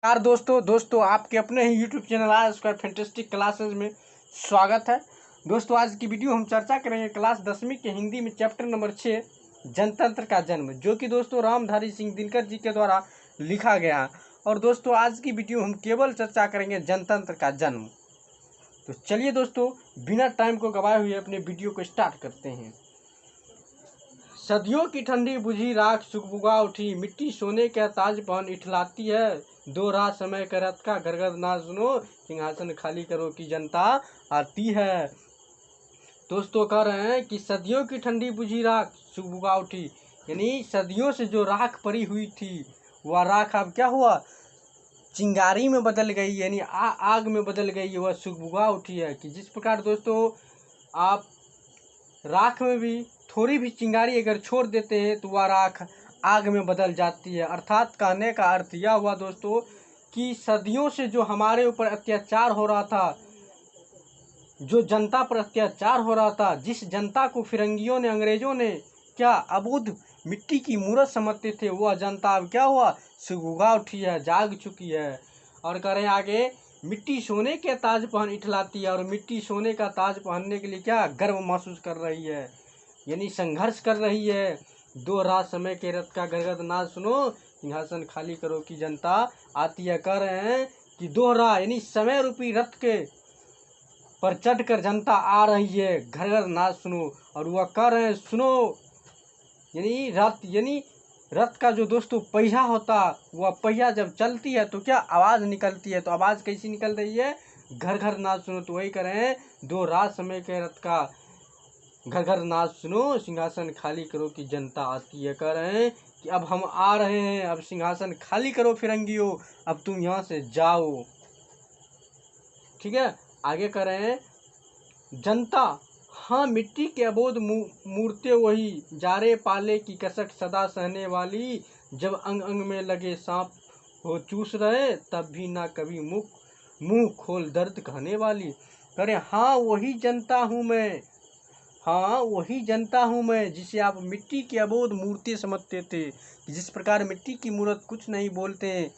यार दोस्तों आपके अपने ही यूट्यूब चैनल आज स्क्वायर फैंटेस्टिक क्लासेज में स्वागत है। दोस्तों आज की वीडियो हम चर्चा करेंगे क्लास 10वीं के हिंदी में चैप्टर नंबर 6 जनतंत्र का जन्म, जो कि दोस्तों रामधारी सिंह दिनकर जी के द्वारा लिखा गया है। और दोस्तों आज की वीडियो हम केवल चर्चा करेंगे जनतंत्र का जन्म। तो चलिए दोस्तों बिना टाइम को गवाए हुए अपने वीडियो को स्टार्ट करते हैं। सदियों की ठंडी बुझी राख सुगबुगा उठी, मिट्टी सोने का ताज पहन इठलाती है। दो राह समय का रथ का गरगद ना सुनो, सिंहासन खाली करो की जनता आती है। दोस्तों कह रहे हैं कि सदियों की ठंडी बुझी राख सुगबुगा उठी, यानी सदियों से जो राख पड़ी हुई थी वह राख अब क्या हुआ, चिंगारी में बदल गई, यानी आग में बदल गई, वह सुगबुगा उठी है। कि जिस प्रकार दोस्तों आप राख में भी थोड़ी भी चिंगारी अगर छोड़ देते हैं तो वह राख आग में बदल जाती है। अर्थात कहने का अर्थ यह हुआ दोस्तों कि सदियों से जो हमारे ऊपर अत्याचार हो रहा था, जो जनता पर अत्याचार हो रहा था, जिस जनता को फिरंगियों ने, अंग्रेजों ने क्या अबुद्ध मिट्टी की मूरत समझते थे, वह जनता अब क्या हुआ, सुगबुगा उठी है, जाग चुकी है। और करें आगे, मिट्टी सोने के ताज पहन इठलाती है, और मिट्टी सोने का ताज पहनने के लिए क्या गर्व महसूस कर रही है, यानी संघर्ष कर रही है। दो राह समय के रथ का गरगद ना सुनो, सिंहासन खाली करो की जनता आती है। कह रहे हैं कि दोहरा यानी समय रूपी रथ के पर चढ़कर जनता आ रही है, घर घर ना सुनो। और वह कह रहे हैं सुनो, यानी रथ का जो दोस्तों पहिया होता, वह पहिया जब चलती है तो क्या आवाज़ निकलती है। तो आवाज़ कैसी निकल रही है, घर घर ना सुनो। तो वही कह रहे हैं, दो रात समय के रथ का घर घर ना सुनो, सिंहासन खाली करो की जनता आती है। कह रहे हैं कि अब हम आ रहे हैं, अब सिंहासन खाली करो फिरंगियों, अब तुम यहाँ से जाओ। ठीक है, आगे कह रहे हैं, जनता हाँ मिट्टी के अबोध मूर्तें वही, जारे पाले की कसक सदा सहने वाली। जब अंग अंग में लगे सांप हो चूस रहे, तब भी ना कभी मुंह खोल दर्द कहने वाली। करे हाँ वही जनता हूँ मैं, हाँ वही जनता हूँ मैं, जिसे आप मिट्टी की अबोध मूर्ति समझते थे। जिस प्रकार मिट्टी की मूर्त कुछ नहीं बोलते,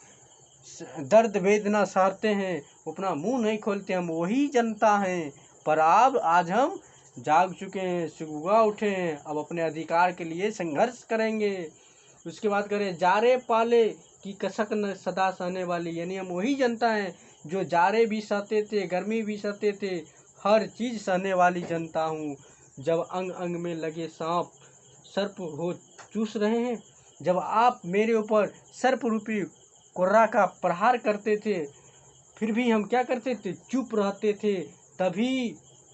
दर्द वेदना सहते हैं, अपना मुंह नहीं खोलते, हम वही जनता हैं। पर अब आज हम जाग चुके हैं, सुगबुगा उठे हैं, अब अपने अधिकार के लिए संघर्ष करेंगे। उसके बाद करें, जारे पाले की कसक न सदा सहने वाली, यानी हम वही जनता हैं जो जारे भी सहते थे, गर्मी भी सहते थे, हर चीज़ सहने वाली जनता हूँ। जब अंग अंग में लगे सांप सर्प हो चूस रहे हैं, जब आप मेरे ऊपर सर्प रूपी कुर्रा का प्रहार करते थे, फिर भी हम क्या करते थे, चुप रहते थे।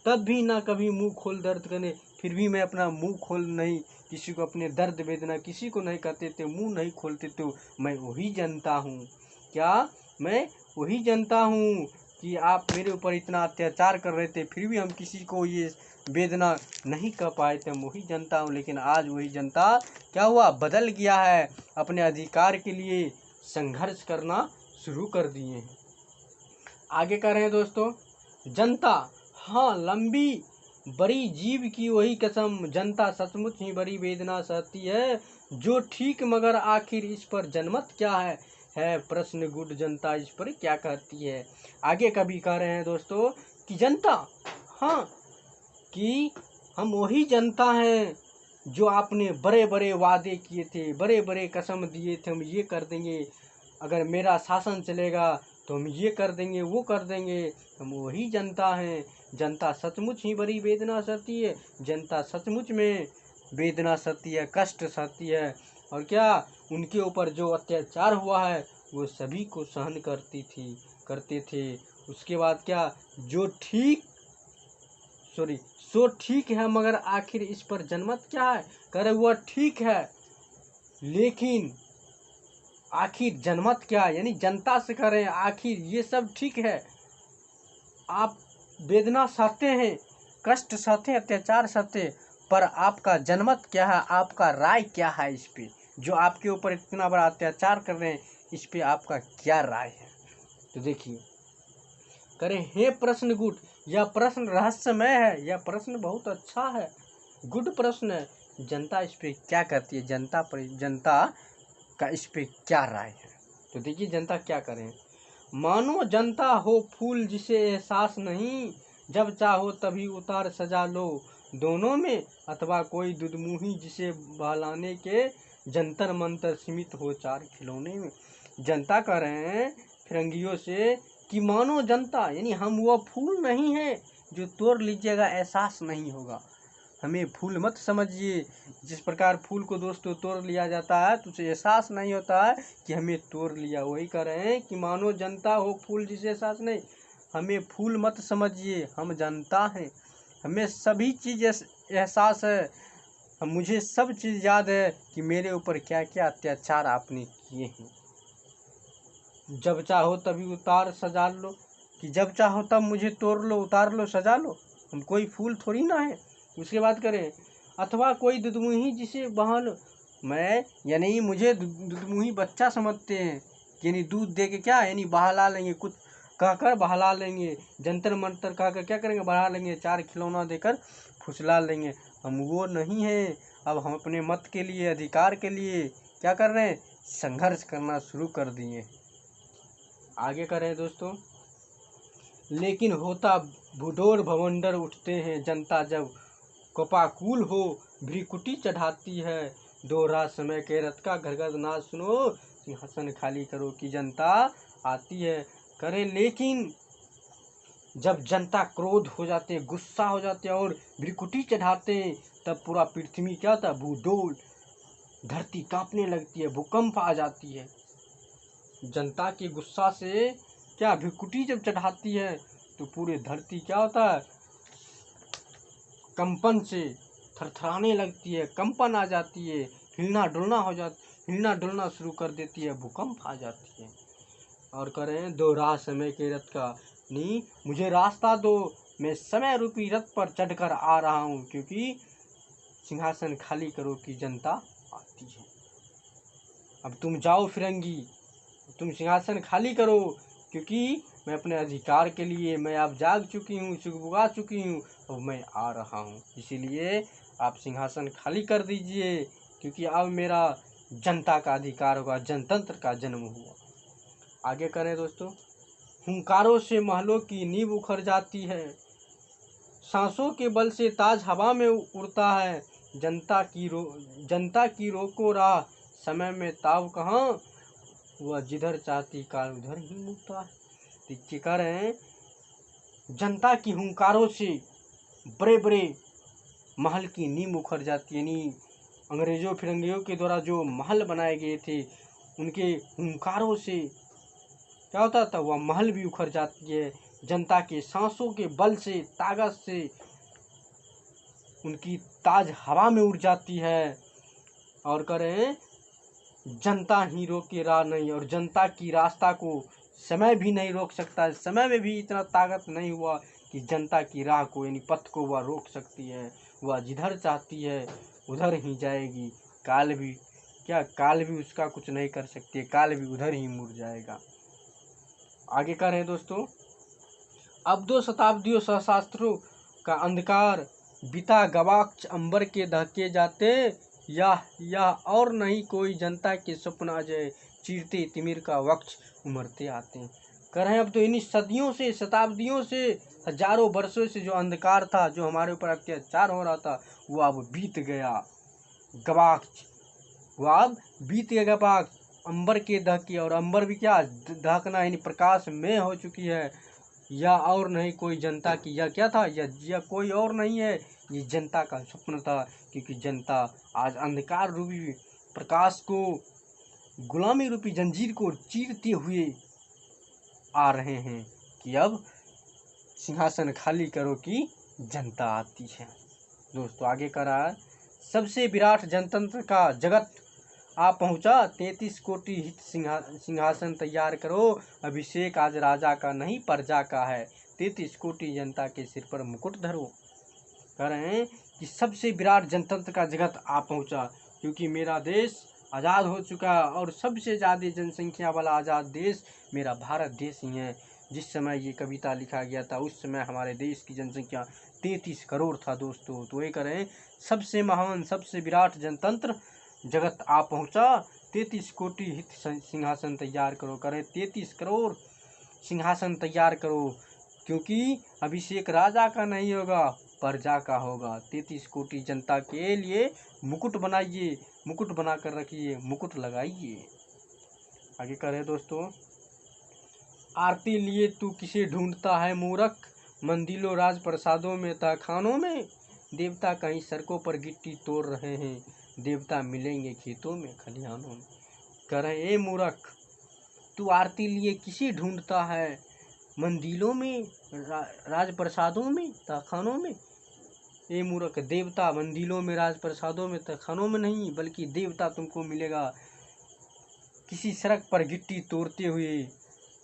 तब भी ना कभी मुंह खोल दर्द करने, फिर भी मैं अपना मुंह खोल नहीं, किसी को अपने दर्द वेदना किसी को नहीं कहते थे, मुंह नहीं खोलते थे। मैं वही जनता हूँ, क्या मैं वही जनता हूँ कि आप मेरे ऊपर इतना अत्याचार कर रहे थे, फिर भी हम किसी को ये वेदना नहीं कह पाए थे। हम वही जनता हूँ, लेकिन आज वही जनता क्या हुआ, बदल गया है, अपने अधिकार के लिए संघर्ष करना शुरू कर दिए हैं। आगे कह रहे हैं दोस्तों, जनता हाँ लंबी बड़ी जीव की वही कसम, जनता सचमुच ही बड़ी वेदना सहती है। जो ठीक मगर आखिर इस पर जनमत क्या है प्रश्न गुड, जनता इस पर क्या कहती है। आगे कभी कह रहे हैं दोस्तों कि जनता हाँ, कि हम वही जनता हैं जो आपने बड़े बड़े वादे किए थे, बड़े बड़े कसम दिए थे, हम ये कर देंगे, अगर मेरा शासन चलेगा तो हम ये कर देंगे, वो कर देंगे। हम वही जनता हैं, जनता सचमुच ही बड़ी वेदना सहती है, जनता सचमुच में वेदना सहती है, कष्ट सहती है। और क्या उनके ऊपर जो अत्याचार हुआ है वो सभी को सहन करते थे। उसके बाद क्या, जो सो ठीक है मगर आखिर इस पर जनमत क्या है। करे वह ठीक है लेकिन आखिर जनमत क्या, यानी जनता से कह रहे हैं आखिर ये सब ठीक है, आप वेदना सहते हैं, कष्ट सहते हैं, अत्याचार सहते, पर आपका जनमत क्या है, आपका राय क्या है इस पे, जो आपके ऊपर इतना बड़ा अत्याचार कर रहे हैं, इस पे आपका क्या राय है। तो देखिए, करें हे प्रश्न गुड, यह प्रश्न रहस्यमय है, यह प्रश्न बहुत अच्छा है, गुड प्रश्न है, जनता इस पे क्या कहती है, जनता का इस पे क्या राय है। तो देखिए जनता क्या करें, मानो जनता हो फूल जिसे एहसास नहीं, जब चाहो तभी उतार सजा लो दोनों में, अथवा कोई दुधमुही जिसे बहलाने के जंतर मंतर सीमित हो चार खिलौने में। जनता कह रहे हैं फिरंगियों से कि मानो जनता, यानी हम वो फूल नहीं है जो तोड़ लीजिएगा एहसास नहीं होगा। हमें फूल मत समझिए। जिस प्रकार फूल को दोस्तों तोड़ लिया जाता है तो उसे एहसास नहीं होता है कि हमें तोड़ लिया। वही कह रहे हैं कि मानो जनता हो फूल जिसे एहसास नहीं, हमें फूल मत समझिए, हम जनता हैं, हमें सभी चीज़ एहसास है। मुझे सब चीज़ याद है कि मेरे ऊपर क्या क्या अत्याचार आपने किए हैं। जब चाहो तभी उतार सजा लो, कि जब चाहो तब मुझे तोड़ लो, उतार लो, सजा लो, हम कोई फूल थोड़ी ना है। उसके बाद करें, अथवा कोई दुधमुही जिसे बहल, मैं यानी मुझे दुधमुही बच्चा समझते हैं, यानी दूध दे के क्या यानी बहला लेंगे, कुछ कहकर बहला लेंगे, जंतर मंतर कहकर क्या करेंगे बहला लेंगे, चार खिलौना देकर फुसला लेंगे। हम वो नहीं हैं। अब हम अपने मत के लिए, अधिकार के लिए क्या कर रहे हैं, संघर्ष करना शुरू कर दिए। आगे करें दोस्तों, लेकिन होता भूडोर भवंडर उठते हैं जनता जब कपाकूल हो भ्रिकुटी चढ़ाती है, दोहरा समय के रथ का घर घर नाच सुनो, सिंहासन खाली करो की जनता आती है। करे लेकिन जब जनता क्रोध हो जाते, गुस्सा हो जाते और भ्रिकुटी चढ़ाते, तब पूरा पृथ्वी क्या था, भूडोल, धरती कांपने लगती है, भूकंप आ जाती है। जनता के गुस्सा से क्या भ्रिकुटी जब चढ़ाती है तो पूरे धरती क्या होता है, कंपन से थरथराने लगती है, कंपन आ जाती है, हिलना डुलना शुरू कर देती है, भूकंप आ जाती है। और करें दो राह समय के रथ का, नहीं मुझे रास्ता दो, मैं समय रूपी रथ पर चढ़कर आ रहा हूँ, क्योंकि सिंहासन खाली करो की जनता आती है। अब तुम जाओ फिरंगी, तुम सिंहासन खाली करो, क्योंकि मैं अपने अधिकार के लिए, मैं अब जाग चुकी हूँ, सुगबुगा चुकी हूँ, अब मैं आ रहा हूँ, इसीलिए आप सिंहासन खाली कर दीजिए, क्योंकि अब मेरा जनता का अधिकार होगा, जनतंत्र का जन्म हुआ। आगे करें दोस्तों, हुंकारों से महलों की नींव उखड़ जाती है, सांसों के बल से ताज हवा में उड़ता है, जनता की रोको राह, समय में ताव कहाँ, वह जिधर चाहती काल उधर ही मुड़ता है। देखिए कह रहे हैं जनता की हुंकारों से बड़े बड़े महल की नींव उखड़ जाती है, यानी अंग्रेजों फिरंगियों के द्वारा जो महल बनाए गए थे उनके हुंकारों से क्या होता था, वह महल भी उखड़ जाती है। जनता के सांसों के बल से, ताकत से उनकी ताज हवा में उड़ जाती है। और कह रहे हैं जनता ही रोके राह नहीं, और जनता की रास्ता को समय भी नहीं रोक सकता। समय में भी इतना ताकत नहीं हुआ कि जनता की राह को यानी पथ को वह रोक सकती है। वह जिधर चाहती है उधर ही जाएगी। काल भी उसका कुछ नहीं कर सकती है, काल भी उधर ही मुड़ जाएगा। आगे कह रहे हैं दोस्तों, अब 2 शताब्दियों सहस्त्रों का अंधकार बिता गवाक्ष अंबर के दहके जाते, यह और नहीं कोई जनता के स्वप्न अजय, चीरते तिमिर का वक्ष उमरते आते हैं। कह रहे हैं अब तो इन्हीं सदियों से, शताब्दियों से, हजारों वर्षों से जो अंधकार था, जो हमारे ऊपर अत्याचार हो रहा था, वो अब बीत गया। गवाक्ष वो अब बीत गया, गवाक्ष अंबर के दहके, और अंबर भी क्या दहकना यानी प्रकाश में हो चुकी है। यह और नहीं कोई जनता की, यह क्या था, यह कोई और नहीं है, ये जनता का स्वप्न था, क्योंकि जनता आज अंधकार रूपी प्रकाश को, गुलामी रूपी जंजीर को चीरते हुए आ रहे हैं कि अब सिंहासन खाली करो की जनता आती है। दोस्तों आगे कर रहा है, सबसे विराट जनतंत्र का जगत आ पहुँचा, 33 कोटि हित सिंहासन तैयार करो, अभिषेक आज राजा का नहीं प्रजा का है, 33 कोटि जनता के सिर पर मुकुट धरो। कह रहे हैं कि सबसे विराट जनतंत्र का जगत आ पहुँचा, क्योंकि मेरा देश आज़ाद हो चुका है, और सबसे ज़्यादा जनसंख्या वाला आज़ाद देश मेरा भारत देश ही है। जिस समय ये कविता लिखा गया था उस समय हमारे देश की जनसंख्या 33 करोड़ था दोस्तों। तो ये कह रहे हैं सबसे महान, सबसे विराट जनतंत्र जगत आ पहुँचा, 33 कोटि हित सिंहासन तैयार करो। करे 33 करोड़ सिंहासन तैयार करो, क्योंकि अभिषेक राजा का नहीं होगा, प्रजा का होगा। 33 कोटि जनता के लिए मुकुट बनाइए, मुकुट बना कर रखिए, मुकुट लगाइए। आगे कह रहे दोस्तों, आरती लिए तू किसे ढूंढता है मूर्ख, मंदिरों राजप्रसादों में तहखानों में। देवता कहीं सड़कों पर गिट्टी तोड़ रहे हैं, देवता मिलेंगे खेतों में खलिहानों में। कह रहे ए मूर्ख, तू आरती लिए किसे ढूंढता है, मंदिरों में राजप्रसादों में तहखानों में। ए मूर्ख, देवता मंदिरों में राजप्रसादों में तहखानों में नहीं, बल्कि देवता तुमको मिलेगा किसी सड़क पर गिट्टी तोड़ते हुए।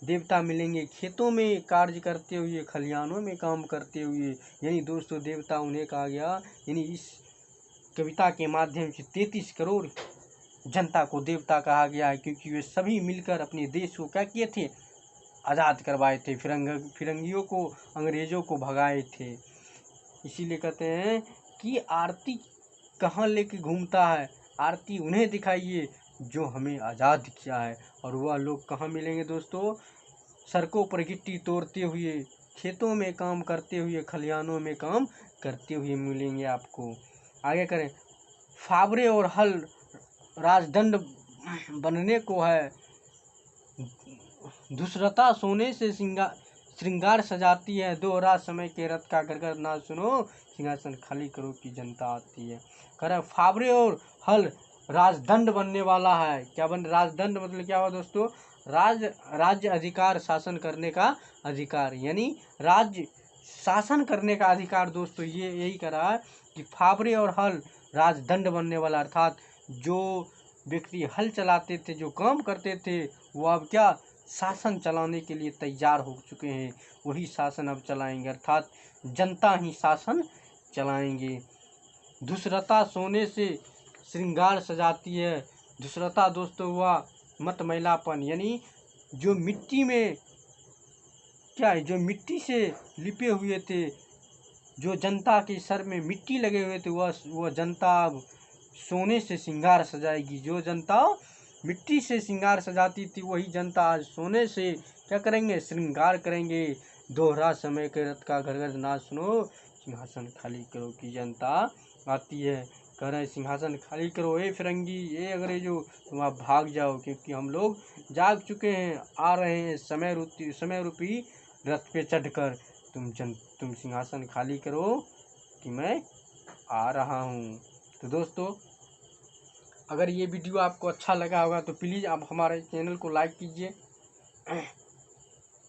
देवता मिलेंगे खेतों में कार्य करते हुए, खलिहानों में काम करते हुए। यानी दोस्तों देवता उन्हें कहा गया, यानी इस कविता के माध्यम से 33 करोड़ जनता को देवता कहा गया है, क्योंकि वे सभी मिलकर अपने देश को क्या किए थे, आज़ाद करवाए थे, फिरंगियों को, अंग्रेज़ों को भगाए थे। इसीलिए कहते हैं कि आरती कहाँ लेके घूमता है, आरती उन्हें दिखाइए जो हमें आज़ाद किया है। और वह लोग कहाँ मिलेंगे दोस्तों, सड़कों पर गिट्टी तोड़ते हुए, खेतों में काम करते हुए, खलिहानों में काम करते हुए मिलेंगे आपको। आगे करें, फावरे और हल राजदंड बनने को है, धूसरता सोने से श्रृंगार सजाती है, दोहरा समय के रथ का गरगर ना सुनो, सिंहासन खाली करो की जनता आती है। कह फावरे और हल राजदंड बनने वाला है। क्या बन, राजदंड मतलब क्या हुआ दोस्तों, राज्य अधिकार, शासन करने का अधिकार, यानी राज्य शासन करने का अधिकार। दोस्तों ये यही कह रहा है कि फावरे और हल राजदंड बनने वाला, अर्थात जो व्यक्ति हल चलाते थे, जो काम करते थे, वो अब क्या शासन चलाने के लिए तैयार हो चुके हैं, वही शासन अब चलाएंगे, अर्थात जनता ही शासन चलाएंगे। धूसरता सोने से श्रृंगार सजाती है। धूसरता दोस्तों हुआ मत मैलापन, यानी जो मिट्टी में क्या है, जो मिट्टी से लिपे हुए थे, जो जनता के सर में मिट्टी लगे हुए थे, वह जनता अब सोने से श्रृंगार सजाएगी। जो जनता मिट्टी से श्रृंगार सजाती थी, वही जनता आज सोने से क्या करेंगे, श्रृंगार करेंगे। दोहरा समय के रथ का गरगर ना सुनो, सिंहासन खाली करो की जनता आती है। कह रहे सिंहासन खाली करो, ए फिरंगी, ए अंग्रेजों, तुम आप भाग जाओ, क्योंकि हम लोग जाग चुके हैं, आ रहे हैं समय रूपी रथ पे चढ़कर। तुम सिंहासन खाली करो कि मैं आ रहा हूँ। तो दोस्तों अगर ये वीडियो आपको अच्छा लगा होगा तो प्लीज़ आप हमारे चैनल को लाइक कीजिए,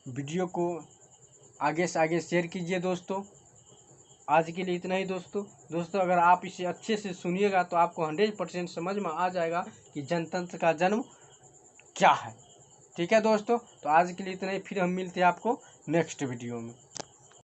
वीडियो को आगे से आगे शेयर कीजिए। दोस्तों आज के लिए इतना ही दोस्तों अगर आप इसे अच्छे से सुनिएगा तो आपको 100% समझ में आ जाएगा कि जनतंत्र का जन्म क्या है। ठीक है दोस्तों, तो आज के लिए इतना ही, फिर हम मिलते हैं आपको नेक्स्ट वीडियो में।